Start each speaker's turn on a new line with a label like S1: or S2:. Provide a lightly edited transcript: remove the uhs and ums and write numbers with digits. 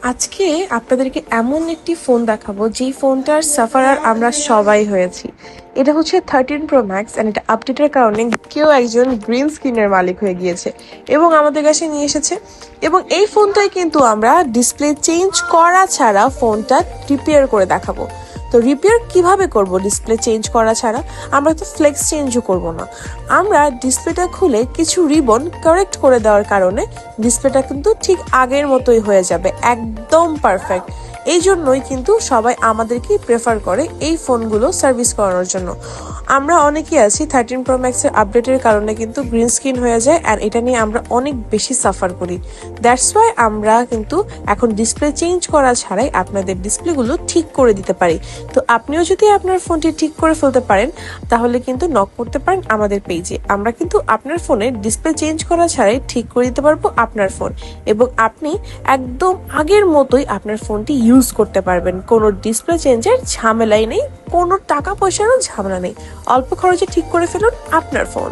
S1: আজকে আপনাদেরকে এমন একটি ফোন দেখাবো যেই ফোনটার সাফারার আমরা সবাই হয়েছি। এটা হচ্ছে 13 Pro Max and এটা আপডেটের কারণে কেউ একজন গ্রিন স্ক্রিনের মালিক হয়ে গিয়েছে এবং আমাদের কাছে নিয়ে এসেছে। এবং এই ফোনটাই কিন্তু আমরা ডিসপ্লে চেঞ্জ করা ছাড়া ফোনটা রিপেয়ার করে দেখাবো। তো রিপেয়ার কিভাবে করব ডিসপ্লে চেঞ্জ করা ছাড়া? আমরা তো ফ্লেক্স চেঞ্জও করব না, আমরা ডিসপ্লেটা খুলে কিছু রিবন কারেক্ট করে দেওয়ার কারণে ডিসপ্লেটা কিন্তু ঠিক আগের মতোই হয়ে যাবে, একদম পারফেক্ট। এই জন্যই কিন্তু সবাই আমাদেরকে প্রেফার করে এই ফোনগুলো সার্ভিস করানোর জন্য। আমরা অনেকেই আছি 13 Pro Max-এর আপডেটের কারণে কিন্তু গ্রিন স্ক্রিন হয়ে যায়, আর এটা নিয়ে আমরা অনেক বেশি সাফার করি। দ্যাটস ওয়াই আমরা কিন্তু এখন ডিসপ্লে চেঞ্জ করা ছাড়াই আপনাদের ডিসপ্লেগুলো ঠিক করে দিতে পারি। তো আপনিও যদি আপনার ফোনটি ঠিক করে ফেলতে পারেন তাহলে কিন্তু নক করতে পারেন আমাদের পেজে। আমরা কিন্তু আপনার ফোনের ডিসপ্লে চেঞ্জ করা ছাড়াই ঠিক করে দিতে পারবো আপনার ফোন, এবং আপনি একদম আগের মতোই আপনার ফোনটি ইউজ করতে পারবেন। কোনো ডিসপ্লে চেঞ্জের ঝামেলাই নেই, কোনো টাকা পয়সারও ঝামেলা নেই। অল্প খরচে ঠিক করে ফেলুন আপনার ফোন।